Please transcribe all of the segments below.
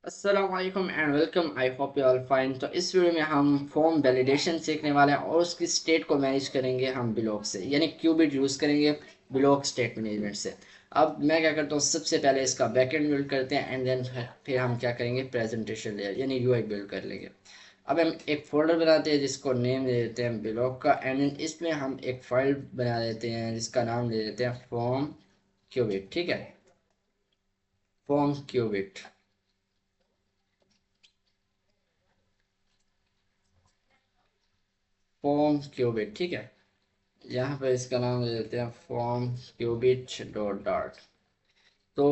अस्सलाम वालेकुम and welcome. I hope you all fine. तो इस वीडियो में हम फॉर्म वैलिडेशन सीखने वाले हैं और उसकी स्टेट को मैनेज करेंगे हम ब्लॉक से, यानी क्यूबिट यूज़ करेंगे ब्लॉक स्टेट मैनेजमेंट से। अब मैं क्या करता हूँ, सबसे पहले इसका बैकएंड बिल्ड करते हैं एंड देन फिर हम क्या करेंगे, प्रेजेंटेशन लेयर यानी यूआई बिल्ड कर लेंगे। अब हम एक फोल्डर बनाते हैं जिसको नेम दे देते हैं ब्लॉक का, एंड देन इसमें हम एक फाइल बना देते हैं जिसका नाम दे देते हैं फॉर्म क्यूबिट। ठीक है, फॉर्म क्यूबिट। फॉर्म क्यूबिट, ठीक है। यहाँ पे इसका नाम दे देते हैं फॉर्म क्यूबिट डॉट डार्ट। तो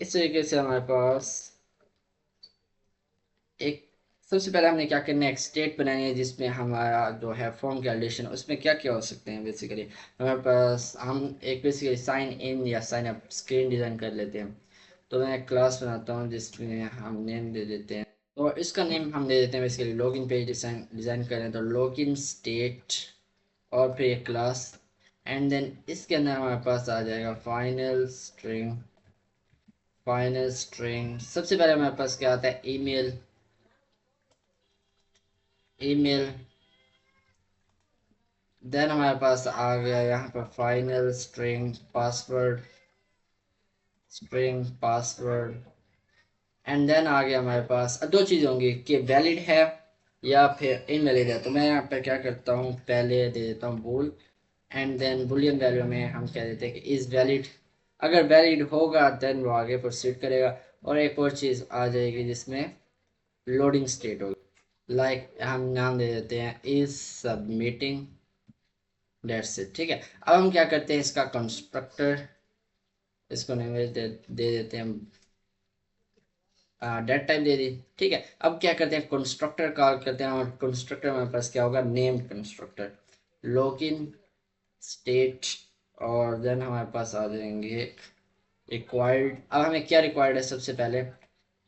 इस तरीके से हमारे पास एक, सबसे पहले हमने क्या करना है, एक स्टेट बनानी है जिसमें हमारा जो है फॉर्म कैलकुलेशन, उसमें क्या क्या हो सकते हैं। बेसिकली हमारे पास हम एक बेसिकली साइन इन या साइन अप स्क्रीन डिज़ाइन कर लेते हैं। तो मैं एक क्लास बनाता हूँ जिसमें हम नेम दे देते हैं। तो इसका नेम हम दे देते हैं basically login page design design करें तो लॉगिन स्टेट और फिर एक क्लास, एंड देन इसके अंदर हमारे पास आ जाएगा फाइनल स्ट्रिंग। फाइनल स्ट्रिंग सबसे पहले हमारे पास क्या आता है, ईमेल। ईमेल देन हमारे पास आ गया यहाँ पर final string password. String password and then आ गया हमारे पास दो चीज़ होंगी कि वैलिड है या फिर इनवैलिड है। तो मैं यहाँ पर क्या करता हूँ, पहले दे देता हूँ बोल, एंड देन बुलियन वैल्यू में हम कह देते हैं कि इज़ वैलिड। अगर वैलिड होगा देन वो आगे प्रोसीड करेगा। और एक और चीज़ आ जाएगी जिसमें लोडिंग स्टेट होगी, लाइक हम नाम दे देते हैं इज सबमिटिंग। डेट्स इट, ठीक है। अब हम क्या करते हैं, इसका कंस्ट्रक्टर, इसको नेम दे देते हैं डेट टाइप दे दी, ठीक है। अब क्या करते हैं, कंस्ट्रक्टर कॉल करते हैं और कंस्ट्रक्टर हमारे पास क्या होगा, नेम्ड कंस्ट्रक्टर लॉगिन स्टेट। और देन हमारे पास आ जाएंगे रिक्वायर्ड। अब हमें क्या रिक्वायर्ड है, सबसे पहले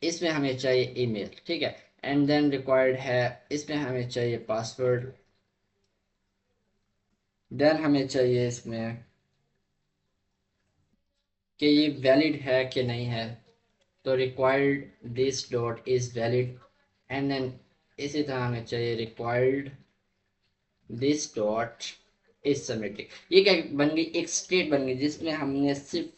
इसमें हमें चाहिए ईमेल, ठीक है। एंड देन रिक्वायर्ड है, इसमें हमें चाहिए पासवर्ड। देन हमें चाहिए इसमें कि ये वैलिड है कि नहीं है, तो required this dot is valid. And then इसी तरह हमें चाहिए required this dot is submitting. ये क्या बन गई, एक स्टेट बन गई जिसमें हमने सिर्फ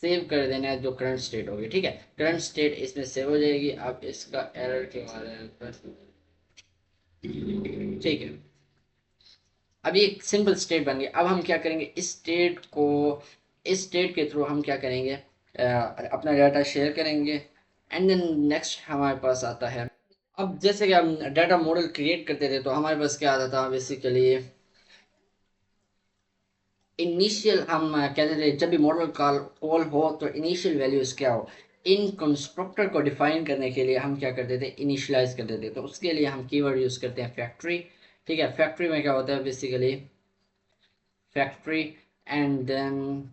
सेव कर देना है जो करंट स्टेट होगी, ठीक है। करंट स्टेट इसमें सेव हो जाएगी। अब इसका एरर के बारे में, ठीक है। अब ये एक सिंपल स्टेट बन गई। अब हम क्या करेंगे, इस स्टेट को, इस स्टेट के थ्रू हम क्या करेंगे, अपना डाटा शेयर करेंगे। एंड देन नेक्स्ट हमारे पास आता है, अब जैसे कि हम डाटा मॉडल क्रिएट करते थे तो हमारे पास क्या आता था बेसिकली, इनिशियल हम कहते थे जब भी मॉडल कॉल कॉल हो तो इनिशियल वैल्यूज क्या हो। इन कंस्ट्रक्टर को डिफाइन करने के लिए हम क्या करते थे, इनिशियलाइज करते थे। तो उसके लिए हम कीवर्ड यूज करते हैं फैक्ट्री, ठीक है। फैक्ट्री में क्या होता है बेसिकली, फैक्ट्री एंड देन,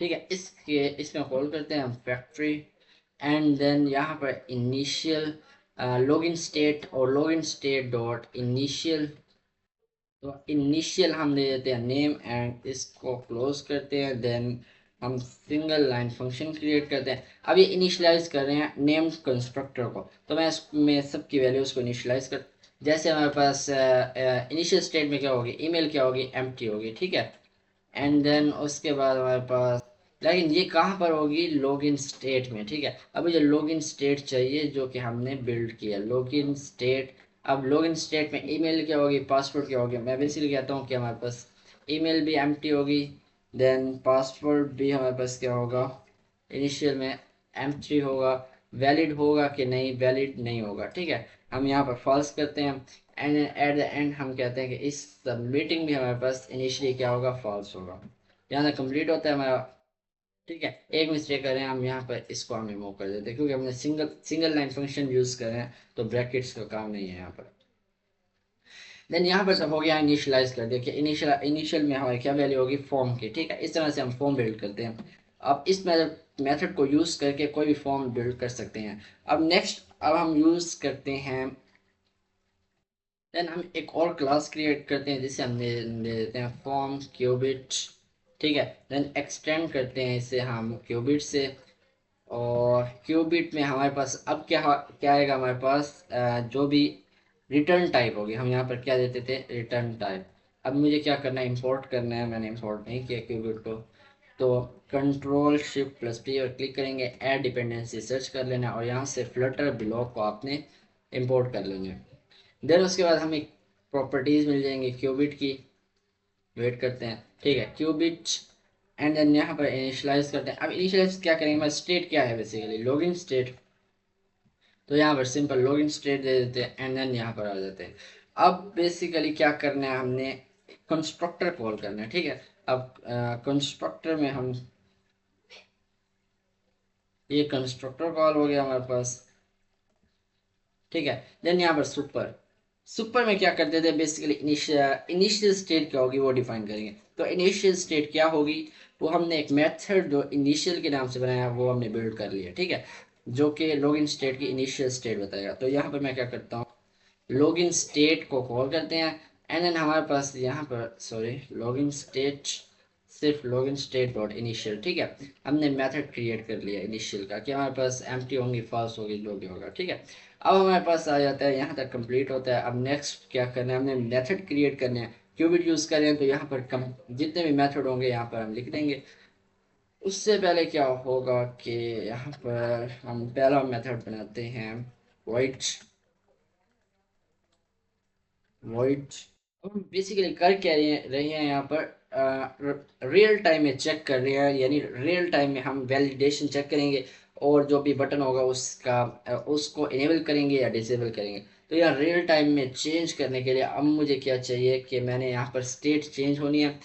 ठीक है, इसके इसमें कॉल करते हैं हम फैक्ट्री। एंड देन यहाँ पर इनिशियल लॉगिन स्टेट और लॉगिन स्टेट डॉट इनिशियल। तो इनिशियल हम दे देते हैं नेम एंड इसको क्लोज करते हैं। देन हम सिंगल लाइन फंक्शन क्रिएट करते हैं। अब ये इनिशियलाइज कर रहे हैं नेम कंस्ट्रक्टर को, तो मैं इसमें सबकी वैल्यूज को इनिशियलाइज कर, जैसे हमारे पास इनिशियल स्टेट में क्या होगी, ईमेल क्या होगी, एम्प्टी होगी, ठीक है। एंड देन उसके बाद हमारे पास, लेकिन ये कहाँ पर होगी, लॉगिन स्टेट में, ठीक है। अब मुझे लॉगिन स्टेट चाहिए जो कि हमने बिल्ड किया, लॉगिन स्टेट। अब लॉगिन स्टेट में ईमेल क्या होगी, पासवर्ड क्या होगी। मैं बेसिकली कहता हूँ कि हमारे पास ईमेल भी एम्प्टी होगी, देन पासवर्ड भी हमारे पास क्या होगा, इनिशियल में एम्प्टी होगा। वैलिड होगा कि नहीं, वैलिड नहीं होगा, ठीक है। हम यहाँ पर फॉल्स करते हैं। एंड एट द एंड हम कहते हैं कि इस सबमिटिंग भी हमारे पास इनिशियली क्या होगा, फॉल्स होगा। यहाँ तक कंप्लीट होता है हमारा, ठीक है। एक मिस्टेक करें हम यहाँ पर, इसको हम रिमूव कर देते हैं क्योंकि हमने single single line function use कर रहे हैं तो ब्रैकेट्स का काम नहीं है यहाँ पर। देन यहाँ पर सब हो गया, इनिशियलाइज कर दिया कि इनिशियल इनिशियल में हमारी क्या वैल्यू होगी, फॉर्म की, ठीक है। इस तरह से हम फॉर्म बिल्ड करते हैं। अब इस मेथड को यूज करके कोई भी फॉर्म बिल्ड कर सकते हैं। अब नेक्स्ट, अब हम यूज करते हैं, देन हम एक और क्लास क्रिएट करते हैं जिसे हम दे देते हैं फॉर्म क्यूबिट, ठीक है। देन एक्सटेंड करते हैं इसे हम क्यूबिट से, और क्यूबिट में हमारे पास अब क्या आएगा हमारे पास, जो भी रिटर्न टाइप होगी, हम यहाँ पर क्या देते थे, रिटर्न टाइप। अब मुझे क्या करना है, इंपोर्ट करना है, मैंने इंपोर्ट नहीं किया क्यूबिट को, तो कंट्रोल शिफ्ट प्लस टी और क्लिक करेंगे, ऐड डिपेंडेंसी सर्च कर लेना, और यहाँ से फ्लटर ब्लॉक को आपने इंपोर्ट कर लेना है। देन उसके बाद हमें प्रॉपर्टीज मिल जाएंगी क्यूबिट की, वेट करते हैं, ठीक है, क्यूबिट, एंड देन यहाँ पर इनिशियलाइज करते हैं। अब इनिशियलाइज क्या करेंगे, स्टेट क्या है, बेसिकली लॉगिन स्टेट, तो यहाँ पर सिंपल लॉगिन स्टेट दे देते हैं, एंड देन यहाँ पर आ जाते हैं। अब बेसिकली क्या करना है, हमने कंस्ट्रक्टर कॉल करना है, ठीक है। अब कंस्ट्रक्टर में हम, ये कंस्ट्रक्टर कॉल हो गया हमारे पास, ठीक है। देन यहाँ पर सुपर, सुपर में क्या करते थे, बेसिकली इनिशियल स्टेट क्या होगी वो डिफाइन करेंगे। तो इनिशियल स्टेट क्या होगी, वो हमने एक मेथड जो इनिशियल के नाम से बनाया वो हमने बिल्ड कर लिया, ठीक है, जो कि लॉगिन स्टेट की इनिशियल स्टेट बताएगा। तो यहाँ पर मैं क्या करता हूँ, लॉगिन स्टेट को कॉल करते हैं, एंड देन हमारे पास यहाँ पर, सॉरी, लॉगिन स्टेट, सिर्फ लॉगिन स्टेट डॉट इनिशियल, ठीक है। हमने मेथड क्रिएट कर लिया इनिशियल का, कि हमारे पास एम्प्टी होंगी, फॉल्स होगी, जो भी होगा, ठीक है। अब हमारे पास आ जाता है, यहाँ तक कंप्लीट होता है। अब नेक्स्ट क्या करना है, हमने मेथड क्रिएट करने हैं, क्यूबिट यूज़ कर रहे हैं, तो यहाँ पर जितने भी मेथड होंगे यहाँ पर हम लिख देंगे। उससे पहले क्या होगा कि यहाँ पर हम पहला मेथड बनाते हैं, void void। अब हम बेसिकली कर क्या रहे हैं यहाँ पर, रियल टाइम में चेक कर रहे हैं, यानी रियल टाइम में हम वैलिडेशन चेक करेंगे, और जो भी बटन होगा उसका उसको इनेबल करेंगे या डिसेबल करेंगे। तो यहाँ रियल टाइम में चेंज करने के लिए अब मुझे क्या चाहिए कि मैंने यहाँ पर स्टेट चेंज होनी है,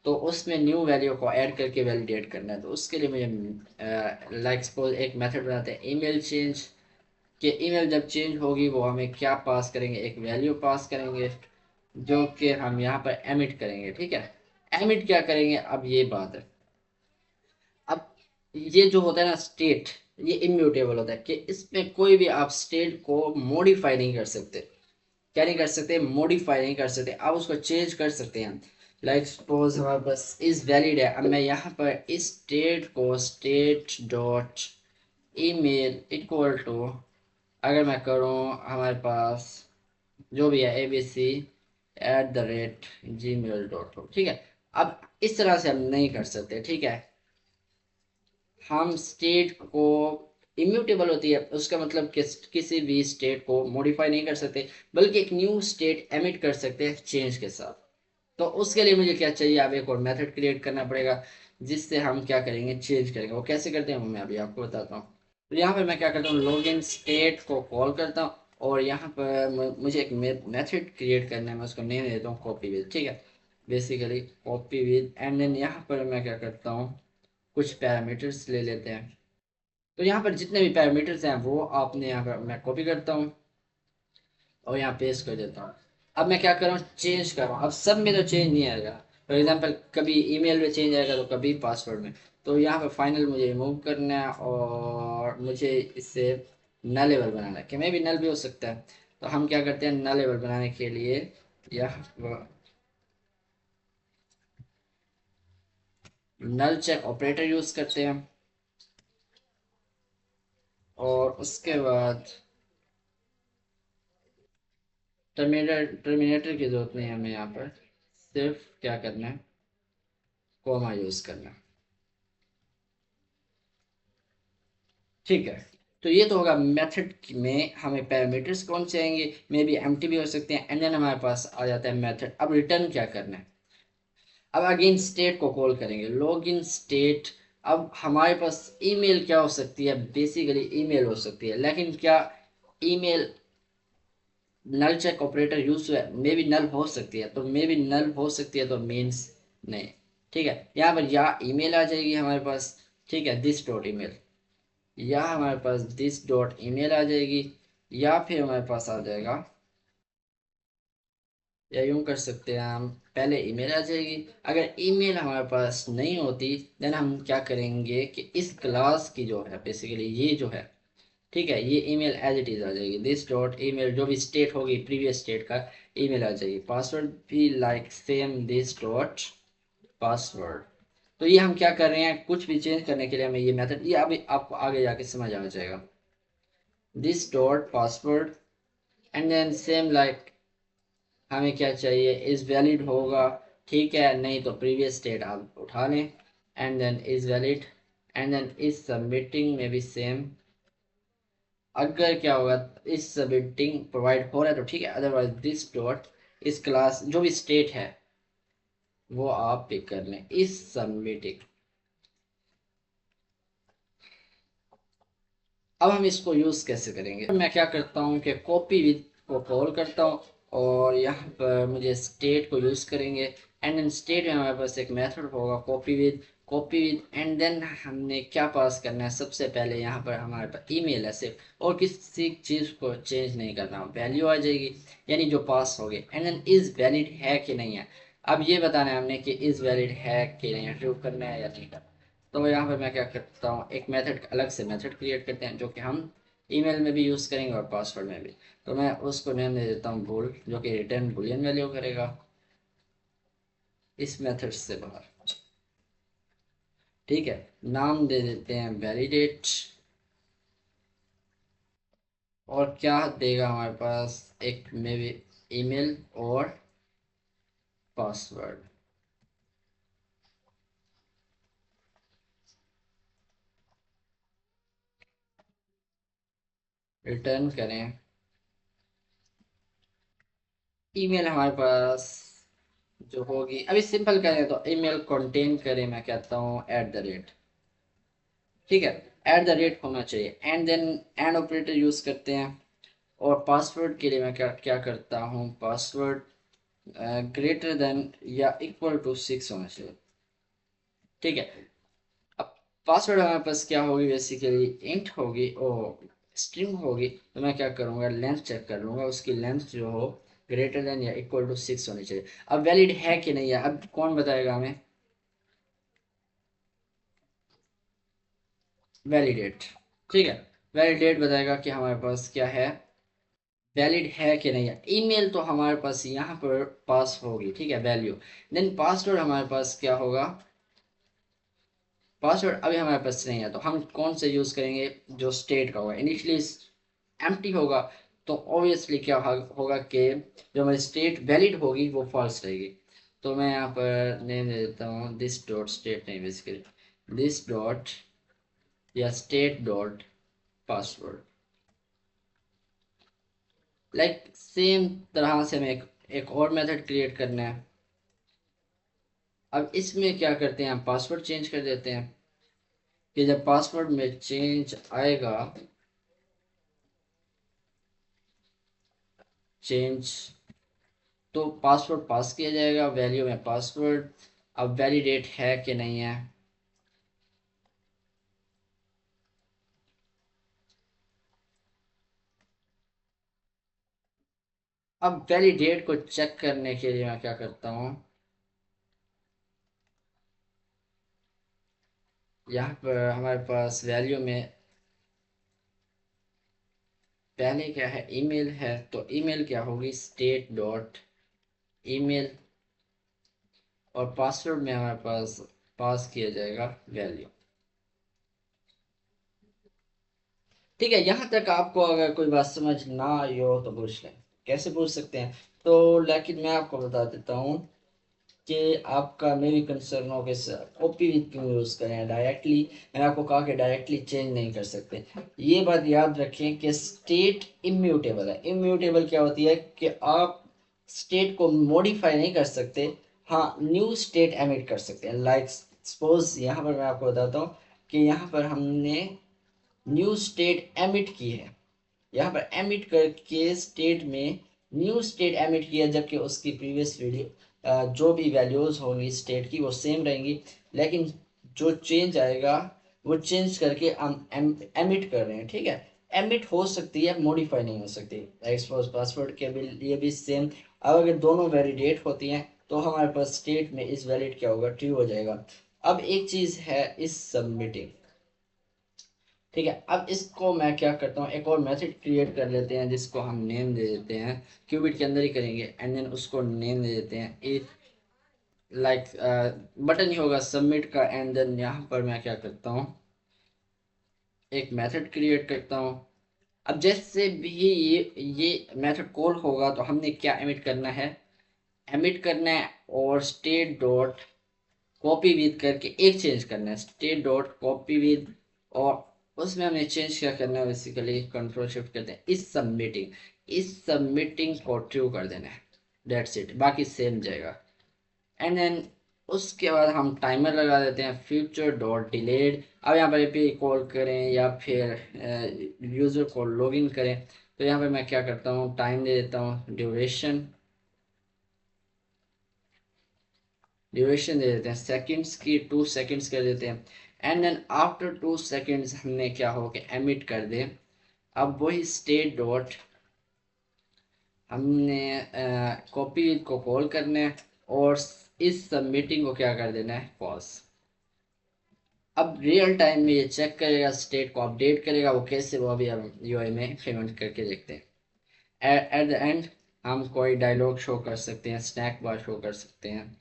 तो उसमें न्यू वैल्यू को ऐड करके वैलिडेट करना है। तो उसके लिए मुझे लाइक सपोज एक मेथड बनाते हैं ईमेल चेंज, कि ईमेल जब चेंज होगी वो हमें क्या पास करेंगे, एक वैल्यू पास करेंगे, जो कि हम यहाँ पर एमिट करेंगे, ठीक है। एमिट क्या करेंगे, अब ये बात है, अब ये जो होता है ना स्टेट, ये इम्यूटेबल होता है, कि इसमें कोई भी आप स्टेट को मॉडिफाई नहीं कर सकते। क्या नहीं कर सकते, मॉडिफाई नहीं कर सकते, आप उसको चेंज कर सकते हैं। लाइक सपोज हमारे पास इज वैलिड है, अब मैं यहाँ पर इस स्टेट को state dot email equal to, अगर मैं करूँ हमारे पास जो भी है abc@gmail.com, ठीक है। अब इस तरह से हम नहीं कर सकते, ठीक है। हम स्टेट को, इम्यूटेबल होती है उसका मतलब किसी भी स्टेट को मॉडिफाई नहीं कर सकते, बल्कि एक न्यू स्टेट एमिट कर सकते हैं चेंज के साथ। तो उसके लिए मुझे क्या चाहिए, अब एक और मेथड क्रिएट करना पड़ेगा, जिससे हम क्या करेंगे, चेंज करेंगे। वो कैसे करते हैं वो मैं अभी आपको बताता हूँ। तो यहाँ पर मैं क्या करता हूँ, लॉगिन स्टेट को कॉल करता हूँ, और यहाँ पर मुझे एक मेथड क्रिएट करना है, मैं उसको नेम देता हूँ कॉपी विद, ठीक है, basically copy with, and then यहाँ पर मैं क्या करता हूँ, कुछ पैरामीटर्स ले लेते हैं। तो यहाँ पर जितने भी पैरामीटर्स हैं वो आपने यहाँ पर, मैं कॉपी करता हूँ और यहाँ पेस्ट कर देता हूँ। अब मैं क्या कर रहा हूँ, चेंज कर रहा हूँ। अब सब में तो चेंज नहीं आएगा, फॉर एग्जांपल कभी ईमेल में चेंज आएगा तो कभी पासवर्ड में। तो यहाँ पर फाइनल मुझे रिमूव करना है, और मुझे इससे नलेबल बनाना है, कि मैं भी नल भी हो सकता है। तो हम क्या करते हैं, नलेबल बनाने के लिए यह नल चेक ऑपरेटर यूज करते हैं, और उसके बाद टर्मिनेटर की जरूरत नहीं है हमें, यहाँ पर सिर्फ क्या करना है, कॉमा यूज करना है, ठीक है। तो ये तो होगा मेथड में हमें पैरामीटर्स कौन से आएंगे, मे बी एम्प्टी भी हो सकते हैं, एंड देन हमारे पास आ जाता है मेथड। अब रिटर्न क्या करना है, अब अगेन स्टेट को कॉल करेंगे, लॉग इन स्टेट। अब हमारे पास ईमेल क्या हो सकती है, बेसिकली ईमेल हो सकती है, लेकिन क्या ईमेल नल चेक ऑपरेटर यूज हुआ है, मे बी नल हो सकती है, तो मे बी नल हो सकती है, तो मीन्स नहीं, ठीक है। यहाँ पर या ईमेल आ जाएगी हमारे पास, ठीक है, दिस डॉट ईमेल, या हमारे पास दिस डॉट ईमेल आ जाएगी, या फिर हमारे पास आ जाएगा, या यूं कर सकते हैं हम, पहले ईमेल आ जाएगी। अगर ईमेल हमारे पास नहीं होती, देन हम क्या करेंगे कि इस क्लास की जो है, बेसिकली ये जो है, ठीक है, ये ईमेल एज इट इज आ जाएगी, दिस डॉट ईमेल, जो भी स्टेट होगी प्रीवियस स्टेट का ईमेल आ जाएगी। पासवर्ड भी like same, this dot password, तो ये हम क्या कर रहे हैं, कुछ भी चेंज करने के लिए हमें ये मेथड, ये अभी आपको आगे जाके समझ आ जाएगा। This dot password and then same like हमें क्या चाहिए, इज वैलिड होगा, ठीक है, नहीं तो प्रीवियस स्टेट आप उठा लें, and then is valid, and then is submitting में भी सेम, अगर क्या होगा इज सबमिटिंग प्रोवाइड हो रहा है तो ठीक है, अदरवाइज दिस डॉट इस क्लास जो भी स्टेट है वो आप पिक कर लें, इज सबमिटिंग। अब हम इसको यूज कैसे करेंगे, मैं क्या करता हूँ कि कॉपी विद को कॉल करता हूँ, और यहाँ पर मुझे स्टेट को यूज करेंगे, एंड देन स्टेट में हमारे पास एक मेथड होगा कॉपी विद एंड देन हमने क्या पास करना है, सबसे पहले यहाँ पर हमारे पास ईमेल है सिर्फ, और किसी चीज को चेंज नहीं करना, वैल्यू आ जाएगी यानी जो पास हो गई, एंड देन इज वैलिड है कि नहीं है, अब ये बताना है हमने कि इज वैलिड है कि नहीं है, ट्रू करना है या नहीं करना। तो यहाँ पर मैं क्या करता हूँ, एक मेथड अलग से मेथड क्रिएट करते हैं जो कि हम ईमेल में भी यूज़ करेंगे और पासवर्ड में भी। तो मैं उसको नेम दे देता हूँ बुल, जो कि रिटर्न बुलियन वैल्यू करेगा इस मेथड से बाहर, ठीक है। नाम दे देते हैं वैलिडेट, और क्या देगा हमारे पास, एक मे भी ईमेल और पासवर्ड, रिटर्न करें। ईमेल हमारे पास जो होगी, अभी सिंपल करें तो ईमेल कंटेन करें, मैं कहता हूँ एट द रेट, ठीक है, एट द रेट होना चाहिए, and then and operator use करते हैं, और पासवर्ड के लिए मैं क्या क्या करता हूँ, पासवर्ड ग्रेटर देन या इक्वल टू 6 होना चाहिए, ठीक है। अब पासवर्ड हमारे पास क्या होगी, बेसिकली इंट होगी और स्ट्रिंग होगी, तो मैं क्या करूँगा, लेंथ चेक कर लूँगा, उसकी लेंथ जो हो ग्रेटर देन या इक्वल टू 6 होनी चाहिए। अब वैलिड है कि नहीं है, अब कौन बताएगा हमें, वैलिडेट, ठीक है, वैलिडेट बताएगा कि हमारे पास क्या है, वैलिड है कि नहीं है। ईमेल तो हमारे पास यहाँ पर पास होगी, ठीक है, वैल्यू, देन पासवर्ड हमारे पास क्या होगा, पासवर्ड अभी हमारे पास नहीं है, तो हम कौन से यूज करेंगे, जो स्टेट का होगा, इनिशियली एम्प्टी होगा, तो ऑब्वियसली क्या होगा कि जो हमारी स्टेट वैलिड होगी वो फॉल्स रहेगी। तो मैं यहाँ पर नेम दे देता हूँ दिस डॉट स्टेट, नहीं बेसिकली दिस डॉट या state dot password, like same तरह से हमें एक और मेथड क्रिएट करना है। अब इसमें क्या करते हैं, हम पासवर्ड चेंज कर देते हैं, कि जब पासवर्ड में चेंज आएगा, चेंज, तो पासवर्ड पास किया जाएगा वैल्यू में पासवर्ड। अब वैलिडेट है कि नहीं है, अब वैलिडेट को चेक करने के लिए मैं क्या करता हूँ, यहाँ पर हमारे पास वैल्यू में पहले क्या है, ईमेल है, तो ईमेल क्या होगी, स्टेट डॉट ईमेल, और पासवर्ड में हमारे पास पास किया जाएगा वैल्यू, ठीक है। यहाँ तक आपको अगर कोई बात समझ ना आई हो तो पूछ लें, कैसे पूछ सकते हैं, तो लेकिन मैं आपको बता देता हूँ कि आपका मेरी कंसर्न हो कि कॉपी विद क्यों यूज करें डायरेक्टली, मैंने आपको कहा कि डायरेक्टली चेंज नहीं कर सकते। ये बात याद रखें कि स्टेट इम्यूटेबल है, इम्यूटेबल क्या होती है कि आप स्टेट को मॉडिफाई नहीं कर सकते, हाँ न्यू स्टेट एमिट कर सकते हैं, लाइक सपोज यहाँ पर मैं आपको बताता हूँ कि यहाँ पर हमने न्यू स्टेट एमिट की है, यहाँ पर एमिट करके स्टेट में न्यू स्टेट एमिट किया, जबकि उसकी प्रीवियस वीडियो जो भी वैल्यूज होंगी स्टेट की वो सेम रहेंगी, लेकिन जो चेंज आएगा वो चेंज करके हम एमिट कर रहे हैं, ठीक है। एमिट हो सकती है, मॉडिफाई नहीं हो सकती, एक्सपोज पासवर्ड के भी लिए भी सेम। अब अगर दोनों वैलिडेट होती हैं तो हमारे पास स्टेट में इस वैलिड क्या होगा, ट्रू हो जाएगा। अब एक चीज है इस सबमिटिंग, ठीक है। अब इसको मैं क्या करता हूँ, एक और मेथड क्रिएट कर लेते हैं जिसको हम नेम दे देते हैं, क्यूबिट के अंदर ही करेंगे, एंड देन उसको नेम दे देते हैं लाइक बटन ही होगा सबमिट का, एंड देन यहाँ पर मैं क्या करता हूँ, एक मेथड क्रिएट करता हूँ। अब जैसे भी ये मेथड कॉल होगा तो हमने क्या एमिट करना है, एमिट करना है और स्टेट डॉट कॉपी विद करके एक चेंज करना है, स्टेट डॉट कॉपी विद, और उसमें हमें चेंज क्या करना है, बेसिकली कंट्रोल शिफ्ट करते हैं इस सबमिटिंग को ट्रू कर देना है, दैट्स इट, बाकी सेम जाएगा। एंड देन उसके बाद हम टाइमर लगा देते हैं फ्यूचर डॉट डिलेड। अब यहाँ पर एपीआई कॉल करें या फिर यूज़र को लॉगिन करें, तो यहाँ पर मैं क्या करता हूँ, टाइम दे देता हूँ, ड्यूरेशन दे देते हैं सेकंड्स की, 2 सेकंड्स कर देते हैं। एंड देन आफ्टर 2 सेकंड्स हमने क्या हो कि एमिट कर दें। अब वही स्टेट डॉट हमने कॉपी को कॉल करना है और इस सबमिटिंग को क्या कर देना है, फॉल्स। अब रियल टाइम में ये चेक करेगा, स्टेट को अपडेट करेगा, वो कैसे, वो अभी हम यूआई में इम्प्लीमेंट करके देखते हैं। एट द एंड हम कोई डायलॉग शो कर सकते हैं, स्नैक बार शो कर सकते हैं।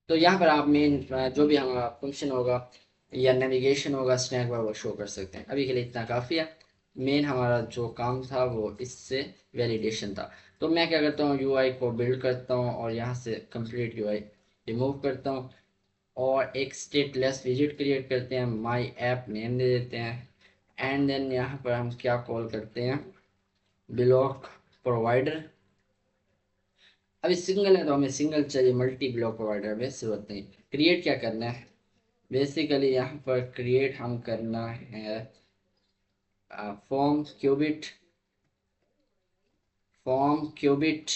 तो यहाँ पर आप मेन जो भी हमारा फंक्शन होगा या नेविगेशन होगा स्नैक बार वो शो कर सकते हैं। अभी के लिए इतना काफ़ी है। मेन हमारा जो काम था वो इससे वैलिडेशन था। तो मैं क्या करता हूँ, यूआई को बिल्ड करता हूँ और यहाँ से कंप्लीट यूआई रिमूव करता हूँ और एक स्टेटलेस विजिट क्रिएट करते हैं, माई ऐप नेम दे देते हैं। एंड देन यहाँ पर हम क्या कॉल करते हैं, ब्लॉक प्रोवाइडर। अभी सिंगल है तो हमें सिंगल चाहिए, मल्टी ब्लॉक प्रोवाइडर में जरूरत नहीं। क्रिएट क्या करना है, बेसिकली यहाँ पर क्रिएट हम करना है फॉर्म क्यूबिट,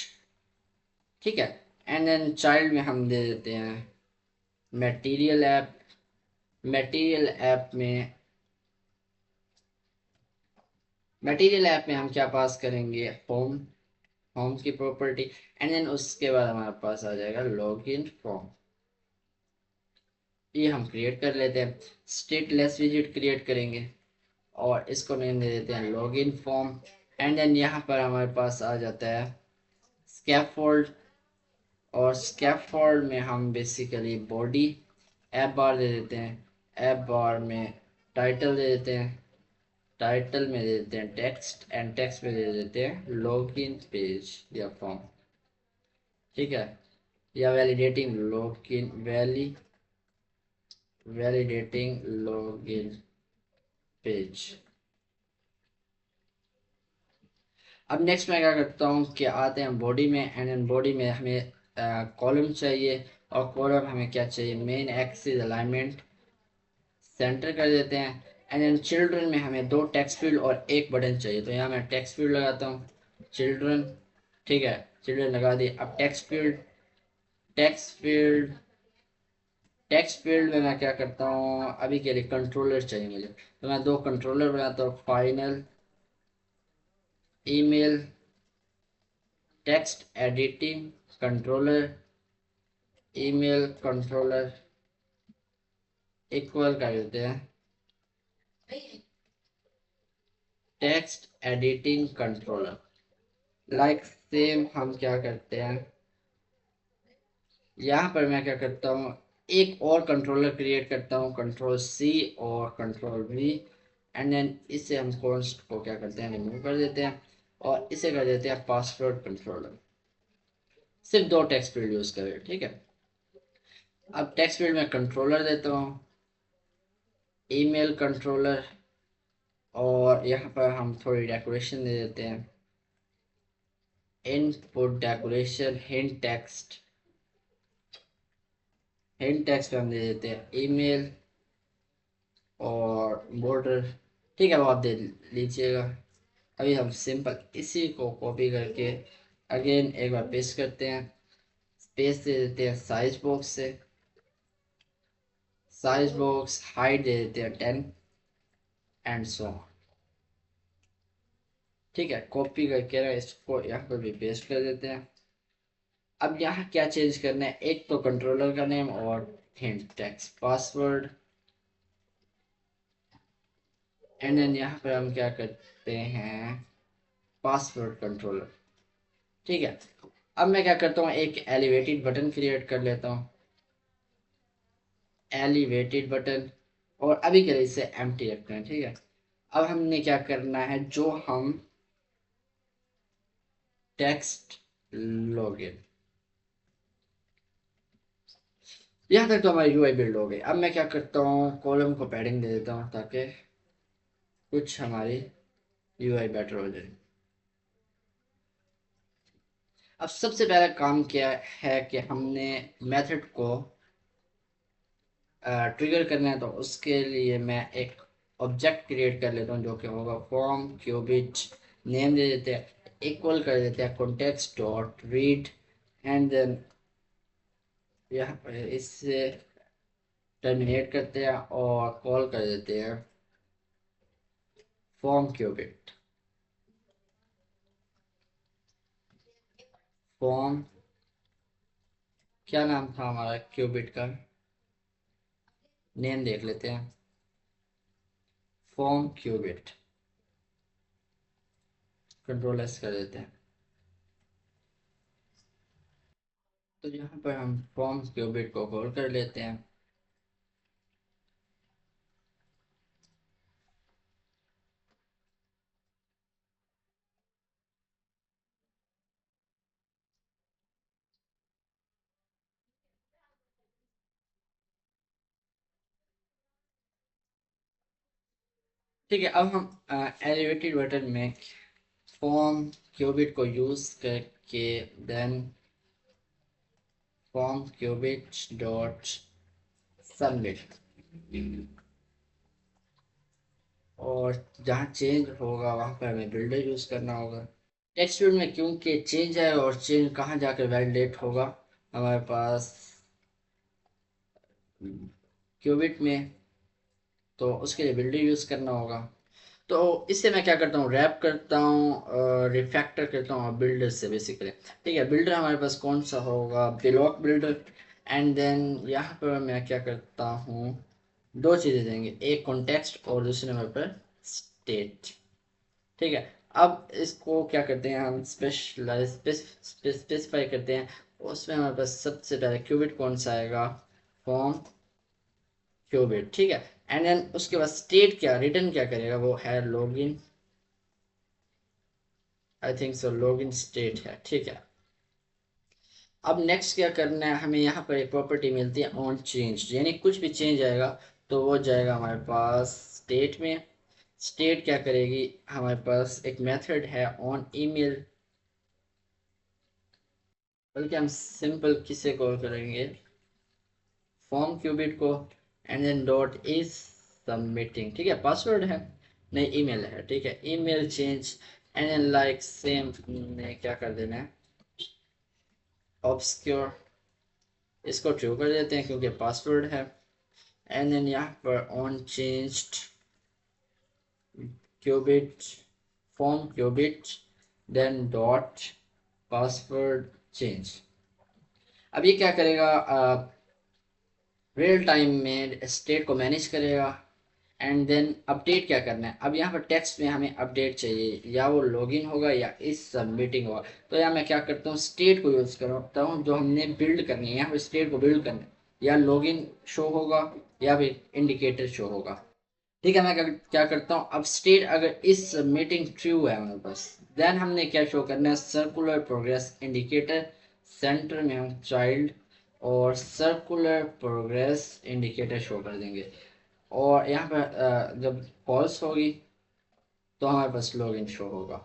ठीक है। एंड देन चाइल्ड में हम दे देते हैं मटेरियल ऐप। मटेरियल ऐप में हम क्या पास करेंगे, होम की प्रॉपर्टी। एंड देन उसके बाद हमारे पास आ जाएगा लॉगिन फॉर्म, ये हम क्रिएट कर लेते हैं। स्टेटलेस विजिट क्रिएट करेंगे और इसको नेम दे देते हैं लॉगिन फॉर्म। एंड देन यहाँ पर हमारे पास आ जाता है स्कैफोल्ड, और स्कैफोल्ड में हम बेसिकली बॉडी ऐप बार दे देते हैं, ऐप बार में टाइटल दे देते हैं, टाइटल में दे देते हैं टेक्स्ट, एंड टेक्स्ट में दे देते हैं लॉगिन पेज या फॉर्म, ठीक है, या वैलिडेटिंग लॉगिन पेज। अब नेक्स्ट मैं क्या करता हूँ कि आते हैं बॉडी में, एंड बॉडी में हमें कॉलम चाहिए, और कॉलम हमें क्या चाहिए, मेन एक्सिस अलाइनमेंट सेंटर कर देते हैं। एंड देन चिल्ड्रन में हमें 2 टेक्स्ट फील्ड और एक बटन चाहिए, तो यहाँ मैं टेक्स्ट फील्ड लगाता हूँ चिल्ड्रन, ठीक है, चिल्ड्रन लगा दिए। अब टेक्स्ट फील्ड टेक्स्ट फील्ड में मैं क्या करता हूँ, अभी के लिए कंट्रोलर चाहिए मुझे, तो मैं 2 कंट्रोलर बनाता हूँ, final email text editing controller, email controller equal कर देते हैं text editing controller. Like same हम क्या करते हैं, यहाँ पर मैं क्या करता हूँ, एक और कंट्रोलर क्रिएट करता हूँ, कंट्रोल सी और कंट्रोल वी। एंड देन इससे हम कॉन्स्ट को क्या करते हैं, रिमूव कर देते हैं और इसे कर देते हैं पासवर्ड कंट्रोलर। सिर्फ 2 टेक्स्ट फील्ड यूज करें, ठीक है। अब टेक्स्ट फील्ड में कंट्रोलर देता हूँ, ईमेल कंट्रोलर, और यहाँ पर हम थोड़ी डेकोरेशन दे देते हैं, इनपुट डेकोरेशन हिंट टेक्स्ट पे हम दे देते हैं ईमेल और बॉर्डर, ठीक है, वो आप दे लीजिएगा। अभी हम सिंपल इसी को कॉपी करके अगेन एक बार पेस्ट करते हैं, स्पेस दे देते हैं साइज बॉक्स हाइट दे देते हैं 10 एंड सो, ठीक है। कॉपी करके ना इसको यहाँ पर भी पेस्ट कर देते हैं। अब यहाँ क्या चेंज करना है, एक तो कंट्रोलर का नेम और hint text password. And then यहाँ पर हम क्या करते हैं, पासवर्ड कंट्रोलर, ठीक है। अब मैं क्या करता हूँ, एक एलिवेटेड बटन क्रिएट कर लेता हूँ, एलिवेटेड बटन, और अभी के लिए इसे एम्प्टी रखते हैं, ठीक है। अब हमने क्या करना है, जो हम टेक्स्ट लॉगिन, यहाँ तक तो हमारी यूआई बिल्ड हो गई। अब मैं क्या करता हूँ, कॉलम को पैडिंग दे देता हूँ ताकि कुछ हमारी यूआई बेटर हो जाए। अब सबसे पहला काम क्या है कि हमने मेथड को ट्रिगर करना है, तो उसके लिए मैं एक ऑब्जेक्ट क्रिएट कर लेता हूँ जो कि होगा फॉर्म क्यूबिट, नेम दे देते हैं, इक्वल कर देते हैं context dot read, and then यहाँ पर इससे टर्मिनेट करते हैं और कॉल कर देते हैं फॉर्म क्यूबिट। फॉर्म, क्या नाम था हमारा क्यूबिट का, नेम देख लेते हैं, फॉर्म क्यूबिट, कंट्रोल एस कर देते हैं। तो यहाँ पर हम फॉर्म क्यूबिट को कॉल कर लेते हैं। ठीक है, अब हम एलिवेटेड बटन में फॉर्म क्यूबिट को यूज करके then form cubit dot submit, और जहाँ चेंज होगा वहाँ पर हमें बिल्डर यूज करना होगा। टेक्स्ट फील्ड में क्योंकि चेंज है, और चेंज कहाँ जाकर वैलिडेट होगा, हमारे पास क्यूबिट में, तो उसके लिए बिल्डर यूज करना होगा। तो इससे मैं क्या करता हूँ, रैप करता हूँ, रिफैक्टर करता हूँ बिल्डर से बेसिकली। ठीक है, बिल्डर हमारे पास कौन सा होगा, ब्लॉक बिल्डर, एंड देन यहाँ पर मैं क्या करता हूँ, दो चीज़ें देंगे, एक कॉन्टेक्स्ट और दूसरे नंबर पर स्टेट। ठीक है, अब इसको क्या करते हैं, हम स्पेसिफाई करते हैं। उसमें हमारे पास सबसे पहले क्यूबिट कौन सा आएगा, फॉर्म क्यूबिट, ठीक है। एंड देन उसके बाद स्टेट क्या रिटर्न क्या करेगा, वो है login, I think so login state है, ठीक है। अब नेक्स्ट क्या करना है, हमें यहाँ पर एक प्रॉपर्टी मिलती है ऑन चेंज, यानी कुछ भी चेंज आएगा तो वो जाएगा हमारे पास स्टेट में। स्टेट क्या करेगी, हमारे पास एक मेथड है ऑन ईमेल, बल्कि हम सिंपल किसे कॉल करेंगे, फॉर्म क्यूबिट को, and then dot is submitting, ठीक है। पासवर्ड है नहीं, ईमेल है, ठीक है, email change, and then like same में क्या कर देना है, ऑब्सक्योर, इसको ट्रू कर देते हैं क्योंकि पासवर्ड है। एंड देन यहाँ पर on changed cubit, form cubit, then dot password change. अब ये क्या करेगा, रियल टाइम में स्टेट को मैनेज करेगा। एंड देन अपडेट क्या करना है, अब यहाँ पर टेक्स्ट में हमें अपडेट चाहिए, या वो लॉगिन होगा या इस सबमिटिंग होगा। तो यहाँ मैं क्या करता हूँ, स्टेट को यूज करता हूँ, जो हमने बिल्ड करनी है, यहाँ पर स्टेट को बिल्ड करना है, या लॉगिन शो होगा या फिर इंडिकेटर शो होगा। ठीक है, मैं क्या करता हूँ, अब स्टेट अगर इस सबमिटिंग ट्रू है हमारे पास, देन हमने क्या शो करना है, सर्कुलर प्रोग्रेस इंडिकेटर, सेंटर में हम चाइल्ड और सर्कुलर प्रोग्रेस इंडिकेटर शो कर देंगे। और यहाँ पर जब फॉल्स होगी तो हमारे पास लॉगिन शो होगा।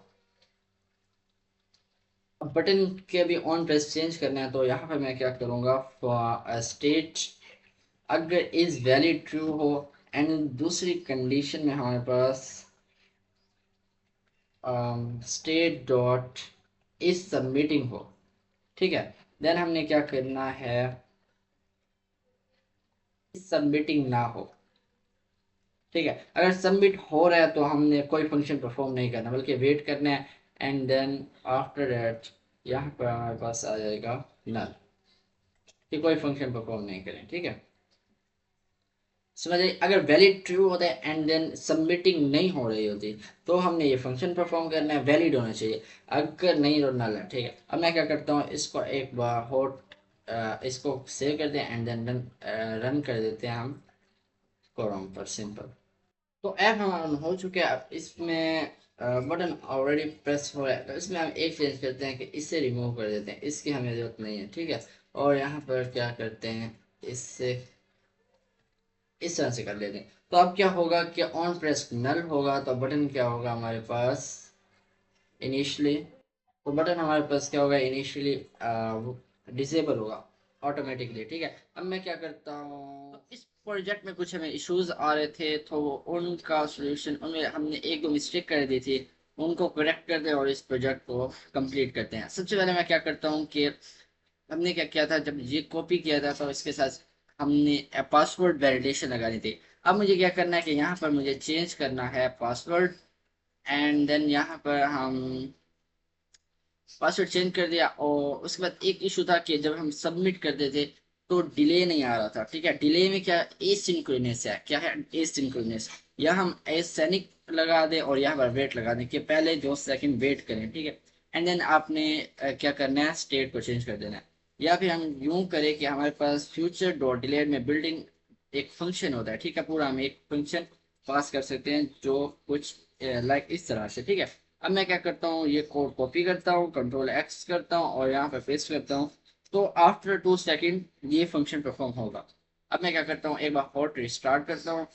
अब बटन के भी ऑन प्रेस चेंज करना है, तो यहाँ पर मैं क्या करूँगा, स्टेट अगर इज वैलिड ट्रू हो, एंड दूसरी कंडीशन में हमारे पास स्टेट डॉट इज सबमिटिंग हो, ठीक है। देन हमने क्या करना है, सबमिटिंग ना हो, ठीक है। अगर सबमिट हो रहा है तो हमने कोई फंक्शन परफॉर्म नहीं करना, बल्कि वेट करना है। एंड देन आफ्टर दैट यहाँ पर हमारे पास आ जाएगा नल, कि कोई फंक्शन परफॉर्म नहीं करें, ठीक है। समझ आइए, अगर वैलिड ट्रू होता है एंड देन सबमिटिंग नहीं हो रही होती, तो हमने ये फंक्शन परफॉर्म करना है, वैलिड होना चाहिए, अगर नहीं तो नल है, ठीक है। अब मैं क्या करता हूँ, इसको एक बार हॉट इसको सेव कर दें एंड देन रन कर देते हैं हम क्रोम पर सिंपल। तो ऐप हमारा run हो चुका है। अब इसमें बटन ऑलरेडी प्रेस हो रहा है, तो इसमें हम एक चेंज करते हैं कि इसे रिमूव कर देते हैं, इसकी हमें जरूरत नहीं है, ठीक है। और यहाँ पर क्या करते हैं, इससे इस तरह से कर लेते हैं। तो अब क्या होगा कि ऑन प्रेस नल होगा, तो बटन क्या होगा हमारे पास इनिशियली, तो बटन हमारे पास क्या होगा इनिशियली डिसेबल होगा ऑटोमेटिकली, ठीक है। अब मैं क्या करता हूँ, तो इस प्रोजेक्ट में कुछ हमें इश्यूज आ रहे थे, तो उनका सॉल्यूशन, उनमें हमने एक दो मिस्टेक कर दी थी, उनको करेक्ट करते हैं और इस प्रोजेक्ट को कंप्लीट करते हैं। सबसे पहले मैं क्या करता हूँ कि हमने क्या किया था, जब ये कॉपी किया था तो इसके साथ हमने पासवर्ड वैलिडेशन लगानी थी। अब मुझे क्या करना है कि यहाँ पर मुझे चेंज करना है पासवर्ड, एंड देन यहाँ पर हम पासवर्ड चेंज कर दिया। और उसके बाद एक इशू था कि जब हम सबमिट करते थे तो डिले नहीं आ रहा था, ठीक है। डिले में क्या एसिंक्रोनस है, क्या है एसिंक्रोनस, या हम एसैनिक लगा दें और यहाँ पर वेट लगा दें कि पहले 2 सेकंड वेट करें, ठीक है। एंड देन आपने क्या करना है, स्टेट को चेंज कर देना है। या फिर हम यूं करें कि हमारे पास फ्यूचर डॉट डिलेट में बिल्डिंग एक फंक्शन होता है, ठीक है। पूरा हम एक फंक्शन पास कर सकते हैं जो कुछ लाइक इस तरह से, ठीक है। अब मैं क्या करता हूँ, ये कोड कॉपी करता हूँ, कंट्रोल एक्स करता हूँ और यहाँ पे पेस्ट करता हूँ। तो आफ्टर 2 सेकेंड ये फंक्शन परफॉर्म होगा। अब मैं क्या करता हूँ, एक बार हॉट रिस्टार्ट करता हूँ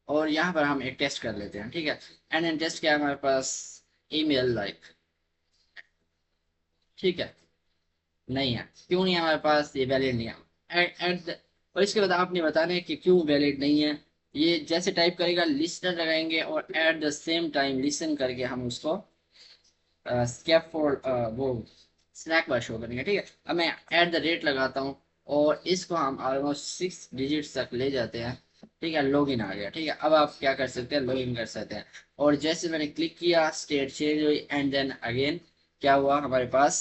और यहाँ पर हम एक टेस्ट कर लेते हैं, ठीक है। एंड एन टेस्ट क्या है हमारे पास, ईमेल लाइक, ठीक है, नहीं है। क्यों नहीं है हमारे पास, ये वैलिड नहीं है। और इसके बाद आपने बताना है कि क्यों वैलिड नहीं है। ये जैसे टाइप करेगा लिस्टर लगाएंगे और at the same time listen करके हम उसको स्कैफोल्ड वो स्नैक बार शो करेंगे, ठीक है। अब मैं एट द रेट लगाता हूँ और इसको हम ऑलमोस्ट 6 डिजिट्स तक ले जाते हैं, ठीक है। लॉगिन आ गया, ठीक है। अब आप क्या कर सकते हैं, लॉगिन कर सकते हैं। और जैसे मैंने क्लिक किया स्टेट चेंज हुई एंड देन अगेन क्या हुआ हमारे पास,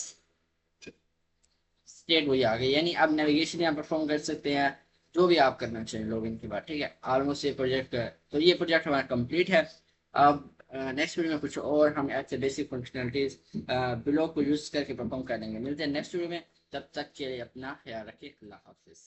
स्टेट वही आ गई। यानी आप नेविगेशन यहाँ परफॉर्म कर सकते हैं, जो भी आप करना चाहिए लॉगिन के बाद, ठीक है। ऑलमोस्ट ये प्रोजेक्ट, तो ये प्रोजेक्ट हमारा कंप्लीट है। अब नेक्स्ट वीडियो में कुछ और हम ऐसे बेसिक फंक्शनलिटीज ब्लॉग को यूज करके परफॉर्म करेंगे। मिलते हैं नेक्स्ट वीडियो में, तब तक के लिए अपना ख्याल रखिए, अल्लाह हाफिज।